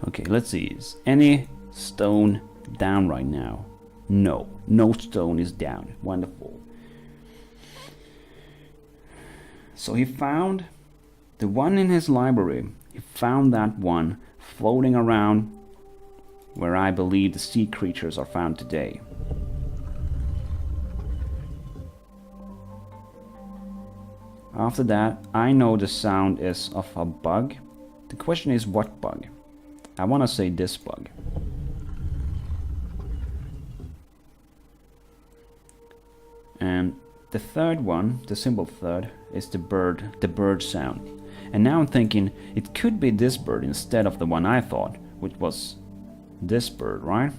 Okay, let's see. Is any stone down right now? No, no stone is down. Wonderful. So he found the one in his library. He found that one floating around where I believe the sea creatures are found today. After that, I know the sound is of a bug. The question is what bug? I want to say this bug. And the third one, the symbol third, is the bird sound. And now I'm thinking it could be this bird instead of the one I thought, which was this bird, right?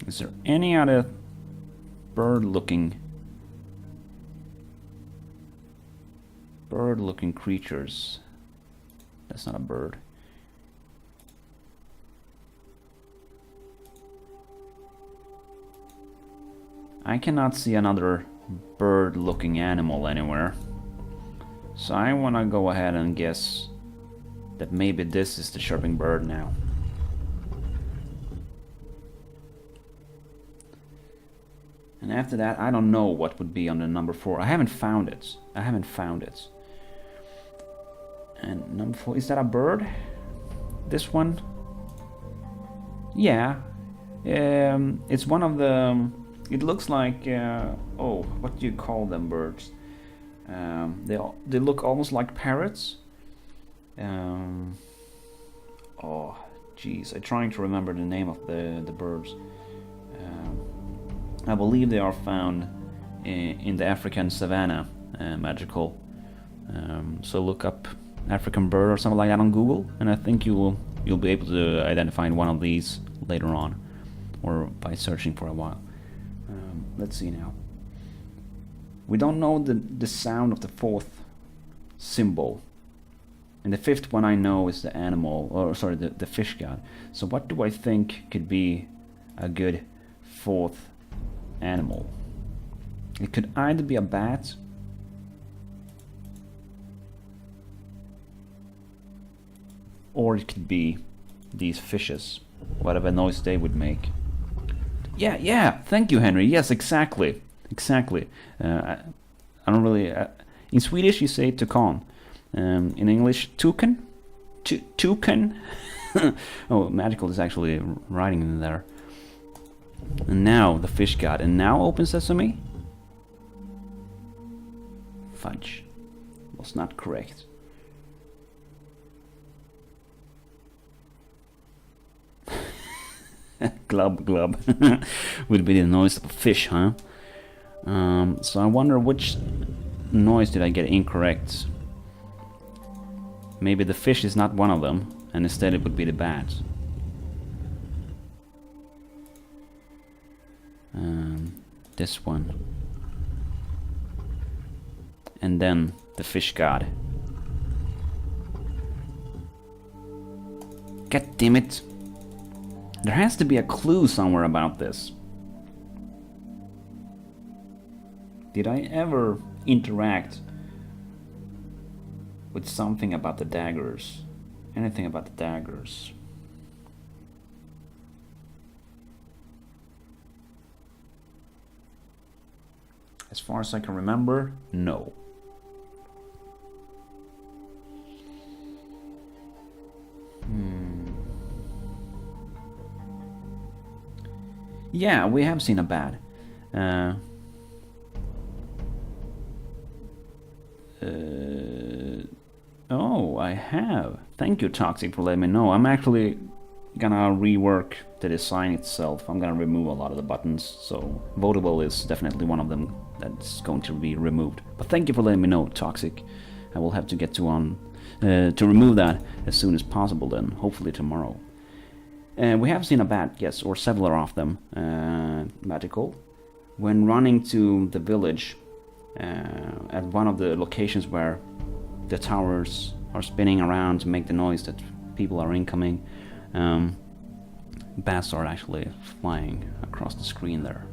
Is there any other bird-looking creatures? That's not a bird. I cannot see another bird-looking animal anywhere. So I want to go ahead and guess that maybe this is the chirping bird now. And after that, I don't know what would be on the number 4. I haven't found it. And number 4, is that a bird? This one? Yeah. It's one of the... It looks like... oh, what do you call them birds? They look almost like parrots. Oh, jeez. I'm trying to remember the name of the birds. I believe they are found in the African savanna, magical. So look up African bird or something like that on Google, and I think you'll be able to identify one of these later on, or by searching for a while. Let's see now. We don't know the sound of the fourth symbol, and the fifth one I know is the animal, or sorry, the fish god. So what do I think could be a good fourth animal? It could either be a bat, or it could be these fishes, whatever noise they would make. Yeah, thank you, Henry. Yes, exactly. I don't really... in Swedish you say tukan. In English, tuken? Tuken? Oh, magical is actually writing in there. And now the fish god. And now open sesame? Fudge. Was not correct. Glub. Would be the noise of a fish, huh? So I wonder which noise did I get incorrect. Maybe the fish is not one of them, and instead it would be the bat. This one. And then the fish god. God damn it. There has to be a clue somewhere about this. Did I ever interact with something about the daggers? Anything about the daggers? As far as I can remember, no. Yeah, we have seen a bat. Oh, I have. Thank you, Toxic, for letting me know. I'm actually gonna rework the design itself. I'm gonna remove a lot of the buttons, so Votable is definitely one of them that's going to be removed. But thank you for letting me know, Toxic. I will have to get to remove that as soon as possible then, hopefully tomorrow. We have seen a bat, yes, or several of them, magical. When running to the village, at one of the locations where the towers are spinning around to make the noise that people are incoming, bats are actually flying across the screen there.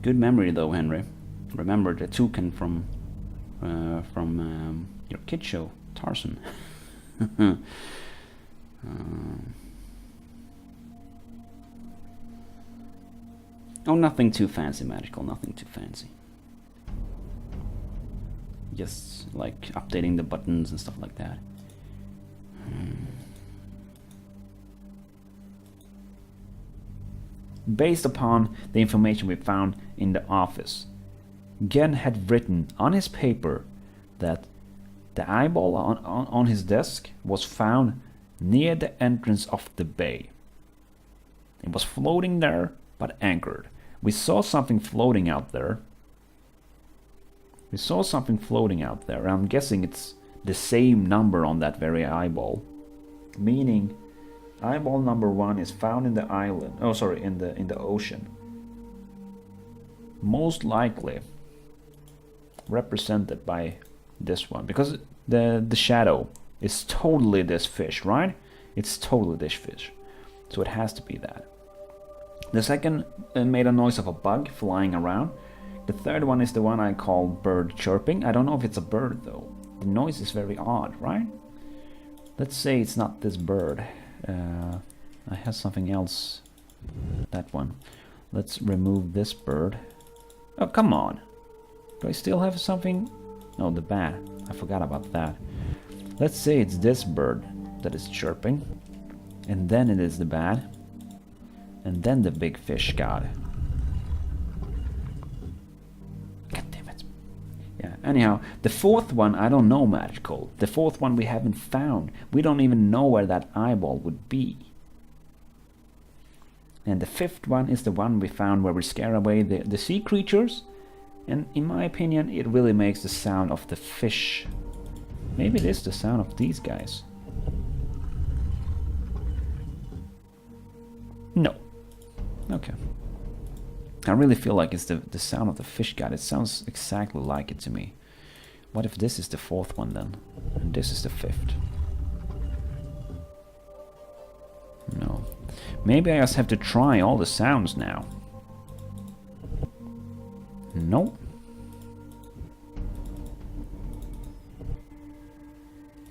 Good memory though, Henry. Remember the toucan from your kid show, Tarzan. Oh, nothing too fancy, magical. Nothing too fancy. Just like updating the buttons and stuff like that. Based upon the information we found in the office, Gen had written on his paper that the eyeball on his desk was found near the entrance of the bay. It was floating there, but anchored. We saw something floating out there. I'm guessing it's the same number on that very eyeball. Meaning, eyeball number 1 is found in the island. Oh, sorry, in the ocean. Most likely represented by this one, because the shadow is totally this fish, right? It's totally this fish, so it has to be that. The second made a noise of a bug flying around. The third one is the one I call bird chirping. I don't know if it's a bird though. The noise is very odd, right? Let's say it's not this bird. I have something else. That one. Let's remove this bird. Oh, come on. Do I still have something? No, the bat. I forgot about that. Let's say it's this bird that is chirping. And then it is the bat. And then the big fish god. God damn it. Yeah, anyhow, the fourth one, I don't know, magical. The fourth one we haven't found. We don't even know where that eyeball would be. And the fifth one is the one we found where we scare away the sea creatures. And in my opinion, it really makes the sound of the fish. Maybe it is the sound of these guys. No. Okay. I really feel like it's the sound of the fish god. It sounds exactly like it to me. What if this is the fourth one then? And this is the fifth? No. Maybe I just have to try all the sounds now. Nope.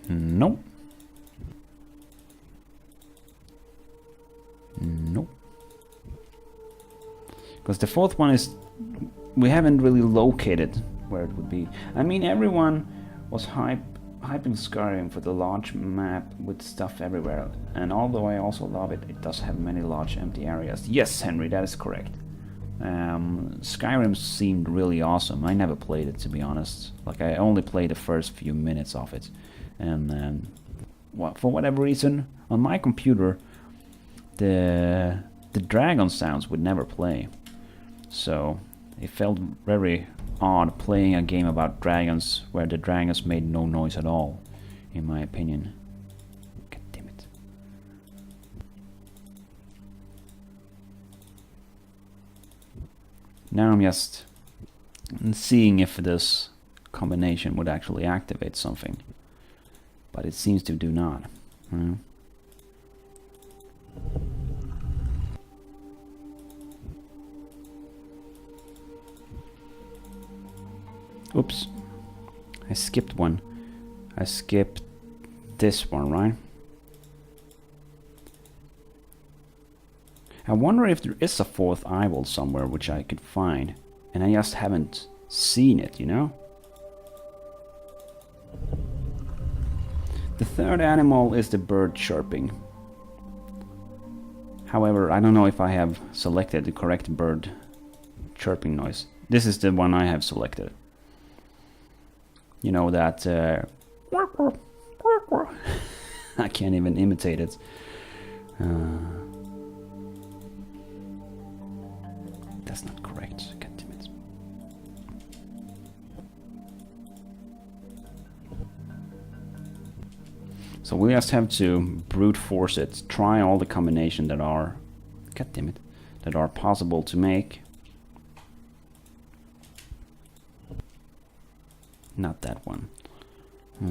Nope. Nope. Because the fourth one is... we haven't really located where it would be. I mean, everyone was hyping Skyrim for the large map with stuff everywhere. And although I also love it, it does have many large empty areas. Yes, Henry, that is correct. Skyrim seemed really awesome. I never played it, to be honest. Like, I only played the first few minutes of it. And for whatever reason, on my computer, the dragon sounds would never play. So it felt very odd playing a game about dragons where the dragons made no noise at all, in my opinion. God damn it. Now I'm just seeing if this combination would actually activate something. But it seems to do not. Oops. I skipped one. I skipped this one, right? I wonder if there is a fourth eyeball somewhere which I could find. And I just haven't seen it, you know? The third animal is the bird chirping. However, I don't know if I have selected the correct bird chirping noise. This is the one I have selected. You know that... I can't even imitate it. That's not correct. God damn it. So we just have to brute force it. Try all the combinations that are... God damn it. That are possible to make. Not that one. I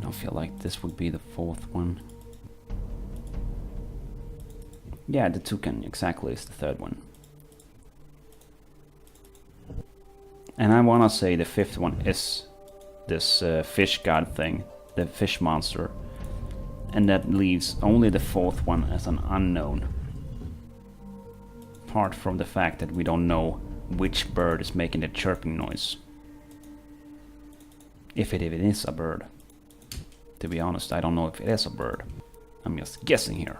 don't feel like this would be the fourth one. Yeah, the toucan exactly is the third one. And I wanna say the fifth one is this fish god thing, the fish monster. And that leaves only the fourth one as an unknown. Apart from the fact that we don't know which bird is making the chirping noise. If it even is a bird. To be honest, I don't know if it is a bird. I'm just guessing here.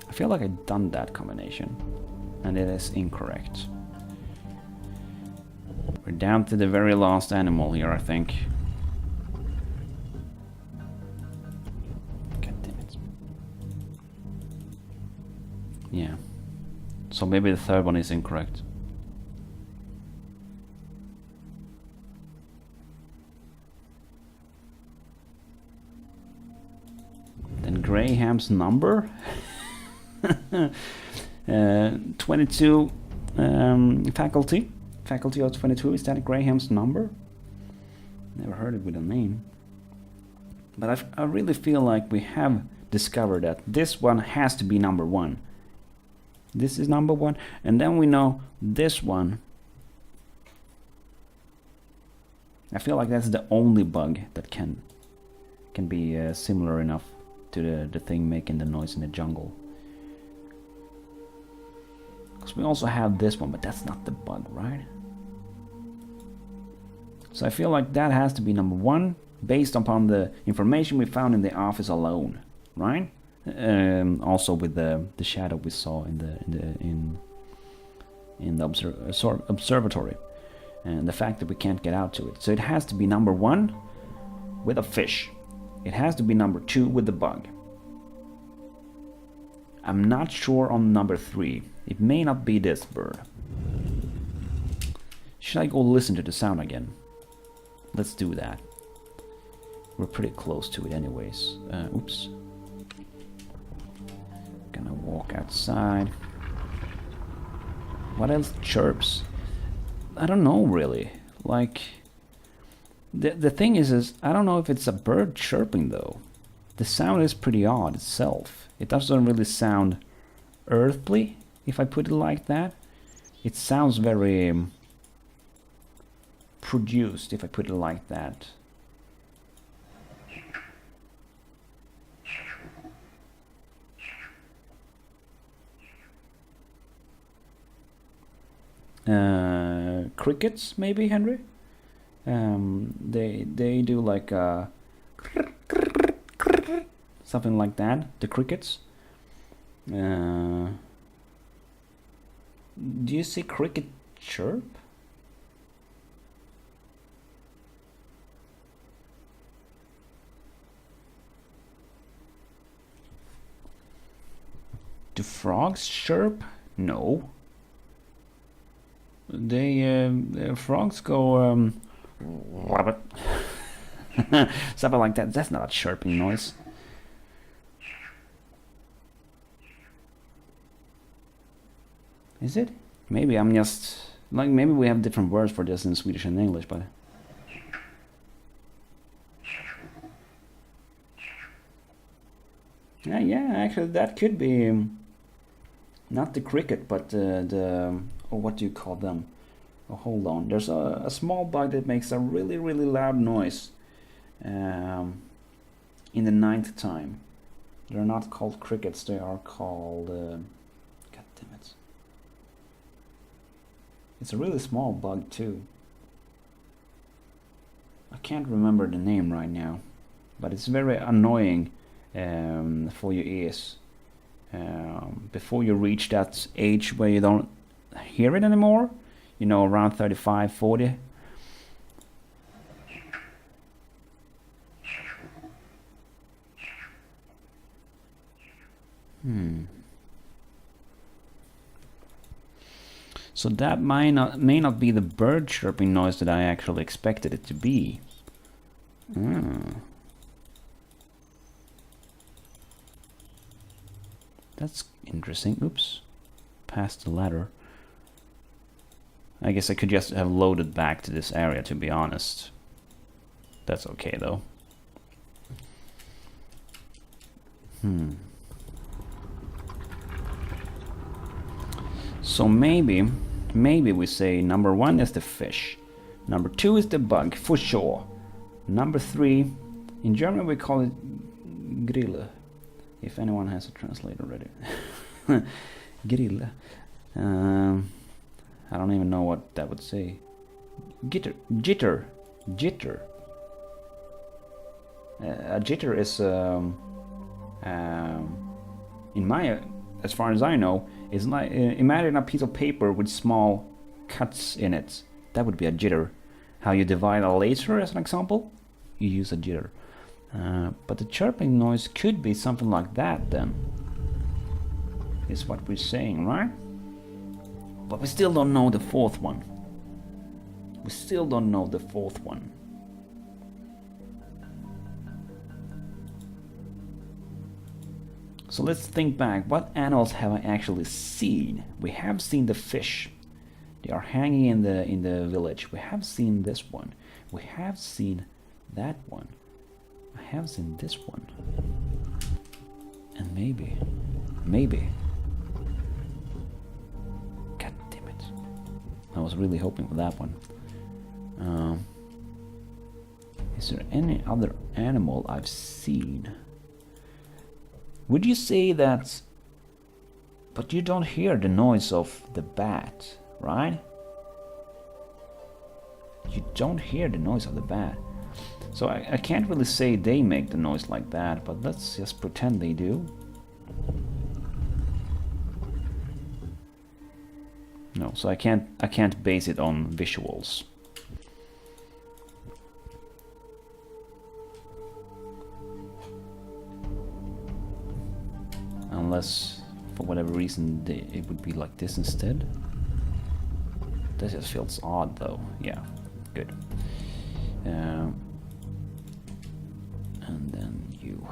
I feel like I've done that combination, and it is incorrect. We're down to the very last animal here, I think. God damn it. Yeah. So maybe the third one is incorrect. Then Graham's number? 22 faculty. Faculty of 22, is that Graham's number? Never heard it with a name. But I really feel like we have discovered that this one has to be number 1. This is number 1, and then we know this one. I feel like that's the only bug that can be similar enough to the thing making the noise in the jungle. Because we also have this one, but that's not the bug, right? So I feel like that has to be number 1, based upon the information we found in the office alone, right? Also with the shadow we saw in the observatory, and the fact that we can't get out to it. So it has to be number 1 with a fish. It has to be number 2 with the bug. I'm not sure on number 3. It may not be this bird. Should I go listen to the sound again? Let's do that. We're pretty close to it anyways. Oops. Gonna walk outside. What else chirps? I don't know really. Like, the thing is I don't know if it's a bird chirping though. The sound is pretty odd itself. It doesn't really sound earthly, if I put it like that. It sounds very produced, if I put it like that. Crickets, maybe, Henry? They do like something like that. The crickets. Do you see cricket chirp? Do frogs chirp? No. The frogs go something like that. That's not a chirping noise. Is it? Maybe I'm just like, maybe we have different words for this in Swedish and English, but yeah, actually that could be not the cricket, but the or what do you call them? Oh, hold on. There's a small bug that makes a really loud noise in the night time. They're not called crickets. They are called. God damn it! It's a really small bug too. I can't remember the name right now, but it's very annoying for your ears. Before you reach that age where you don't hear it anymore, you know, around 35, 40. So that may not be the bird chirping noise that I actually expected it to be. That's interesting. Oops. Past the ladder. I guess I could just have loaded back to this area, to be honest. That's okay though. So maybe we say number 1 is the fish. Number 2 is the bug, for sure. Number 3, in German we call it Grille. If anyone has a translator ready. Grille. I don't even know what that would say. Jitter. A jitter is, in my, as far as I know, is like, imagine a piece of paper with small cuts in it. That would be a jitter. How you divide a laser, as an example, you use a jitter. But the chirping noise could be something like that then. Is what we're saying, right? But we still don't know the fourth one. So let's think back. What animals have I actually seen? We have seen the fish. They are hanging in the village. We have seen this one. We have seen that one. I have seen this one. And maybe. God damn it. I was really hoping for that one. Is there any other animal I've seen? Would you say that... But you don't hear the noise of the bat, right? You don't hear the noise of the bat. So I can't really say they make the noise like that, but let's just pretend they do. No, so I can't base it on visuals. Unless, for whatever reason, it would be like this instead. This just feels odd, though. Yeah, good. And then you.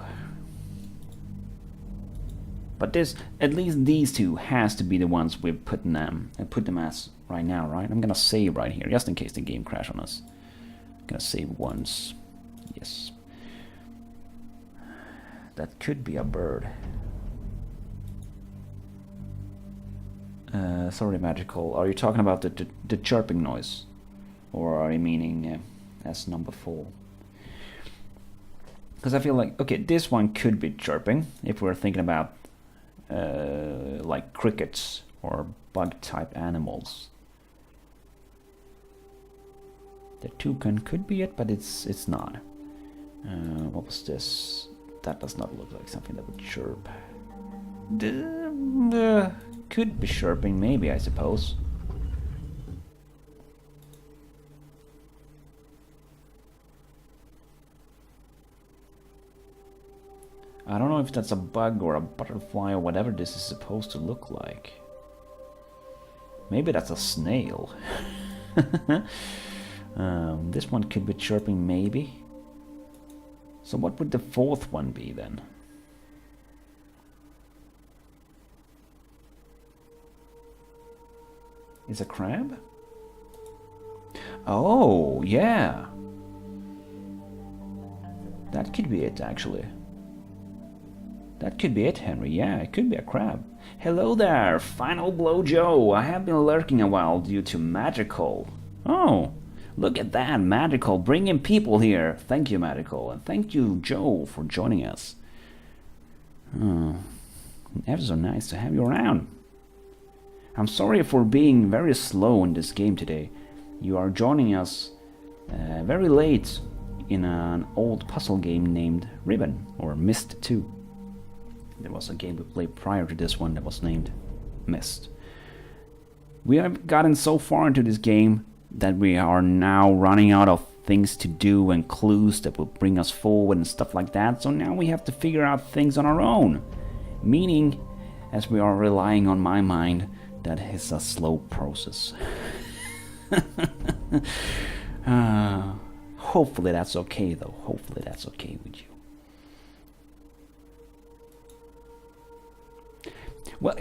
But this, at least these two, has to be the ones we've put them as right now, right? I'm gonna save right here, just in case the game crashes on us. I'm gonna save once. Yes. That could be a bird. Sorry, Magical. Are you talking about the chirping noise? Or are you meaning as number 4? Because I feel like, okay, this one could be chirping, if we're thinking about like crickets or bug-type animals. The toucan could be it, but it's not. What was this? That does not look like something that would chirp. Could be chirping, maybe, I suppose. I don't know if that's a bug or a butterfly or whatever this is supposed to look like. Maybe that's a snail. This one could be chirping, maybe. So what would the fourth one be then? Is a crab? Oh, yeah. That could be it, actually. That could be it, Henry. Yeah, it could be a crab. Hello there, Final Blow Joe. I have been lurking a while due to Magical. Oh, look at that, Magical, bringing people here. Thank you, Magical, and thank you, Joe, for joining us. Oh, ever so nice to have you around. I'm sorry for being very slow in this game today. You are joining us very late in an old puzzle game named Riven, or Myst 2. There was a game we played prior to this one that was named Myst. We have gotten so far into this game that we are now running out of things to do and clues that will bring us forward and stuff like that, so now we have to figure out things on our own. Meaning, as we are relying on my mind, that is a slow process. Hopefully that's okay, though. Hopefully that's okay with you. Well,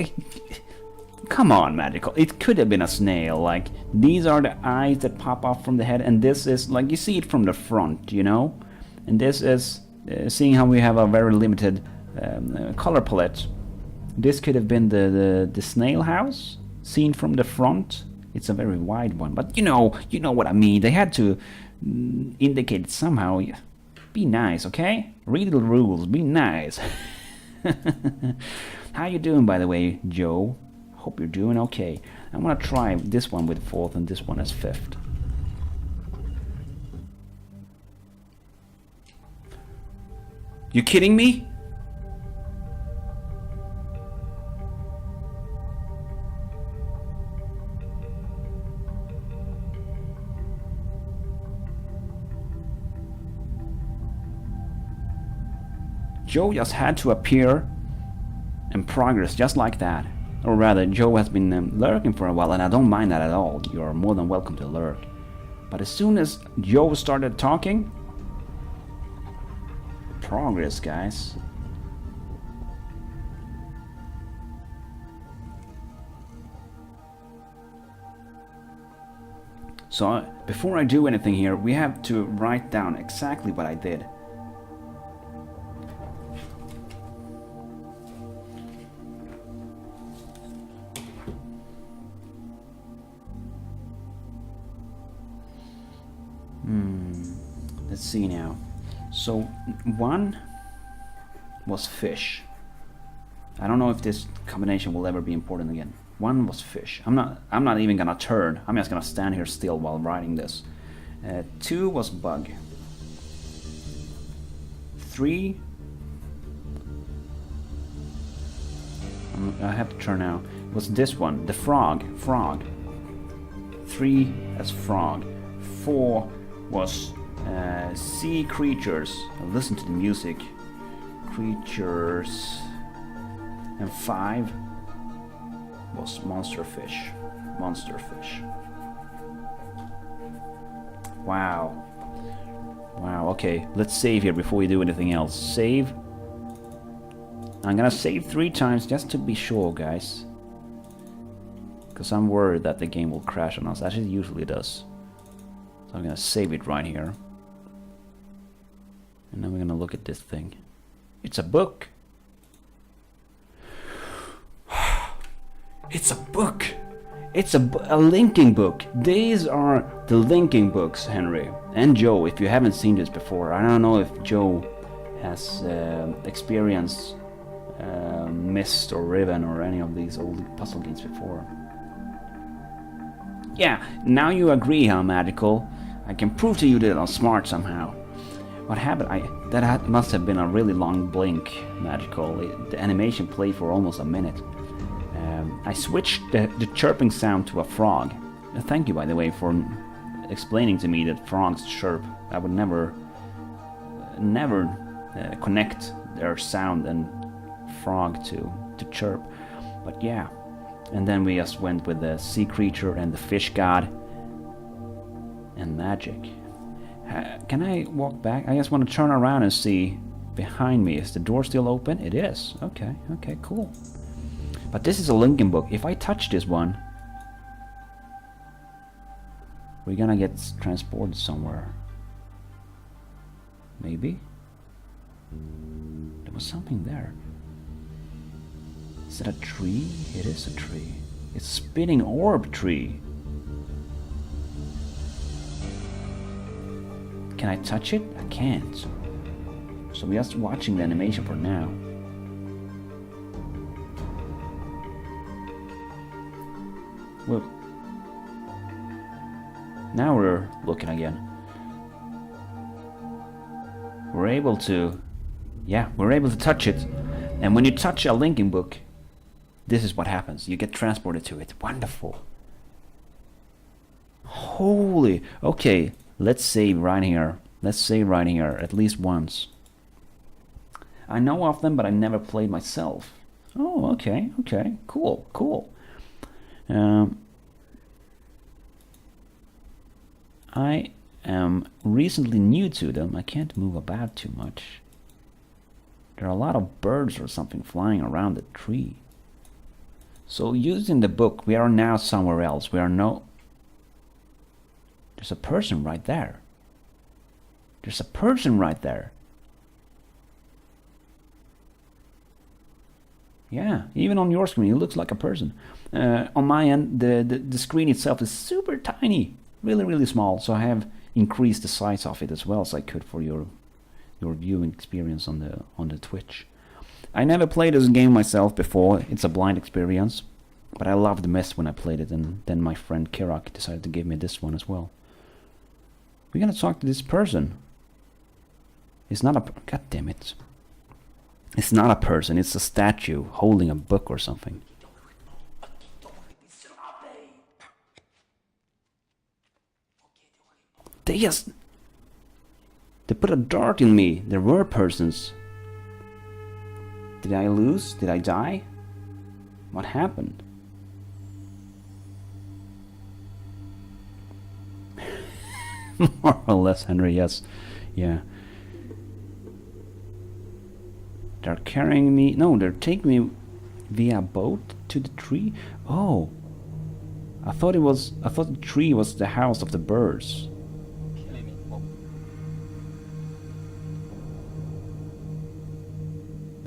come on, Magical. It could have been a snail. Like, these are the eyes that pop off from the head, and this is, like, you see it from the front, you know? And this is, seeing how we have a very limited color palette. This could have been the snail house seen from the front. It's a very wide one, but you know what I mean. They had to indicate it somehow. Be nice, okay? Read the rules. Be nice. How you doing, by the way, Joe? Hope you're doing okay. I'm gonna try this one with 4th and this one as 5th. You kidding me? Joe just had to appear and progress just like that. Or rather, Joe has been lurking for a while, and I don't mind that at all. You're more than welcome to lurk. But as soon as Joe started talking, progress, guys. So, before I do anything here, we have to write down exactly what I did. Let's see now. So 1 was fish. I don't know if this combination will ever be important again. 1 was fish. I'm not even gonna turn. I'm just gonna stand here still while writing this. 2 was bug. 3. I have to turn now. It was this one, the frog. 3 as frog. 4 was sea creatures. Listen to the music. Creatures. And 5 was monster fish. Wow. Okay, let's save here before we do anything else. Save. I'm gonna save 3 times just to be sure, guys. Because I'm worried that the game will crash on us, as it usually does. So I'm gonna save it right here. And then we're gonna look at this thing. It's a book. It's a book. It's a linking book. These are the linking books, Henry and Joe. If you haven't seen this before, I don't know if Joe has experienced Myst or Riven or any of these old puzzle games before. Yeah, now you agree how magical. I can prove to you that I'm smart somehow. What happened? That must have been a really long blink, magical. The animation played for almost a minute. I switched the chirping sound to a frog. Thank you, by the way, for explaining to me that frogs chirp. I would never connect their sound and frog to chirp. But yeah. And then we just went with the sea creature and the fish god. And magic. Can I walk back? I just want to turn around and see behind me. Is the door still open? It is. Okay, cool. But this is a linking book. If I touch this one, we're gonna get transported somewhere. Maybe? There was something there. Is it a tree? It is a tree. It's a spinning orb tree. Can I touch it? I can't. So we're just watching the animation for now. Look. Now we're looking again. We're able to... Yeah, we're able to touch it. And when you touch a linking book, this is what happens. You get transported to it. Wonderful. Holy... Okay, let's save right here. Let's save right here, at least once. I know of them, but I never played myself. Oh, okay, cool. I am recently new to them. I can't move about too much. There are a lot of birds or something flying around the tree. So using the book, we are now somewhere else. We are no... There's a person right there. There's a person right there. Yeah, even on your screen, it looks like a person. On my end, the screen itself is super tiny, really, really small. So I have increased the size of it as well as I could for your viewing experience on the Twitch. I never played this game myself before. It's a blind experience, but I loved Myst when I played it, and then my friend Kirak decided to give me this one as well. We're gonna talk to this person. It's not a... God damn it. It's not a person, it's a statue holding a book or something. They put a dart in me. There were persons. Did I lose? Did I die? What happened? More or less, Henry, yes. Yeah. They're carrying me... No, they're taking me via boat to the tree? Oh. I thought the tree was the house of the birds.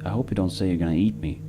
I hope you don't say you're gonna eat me.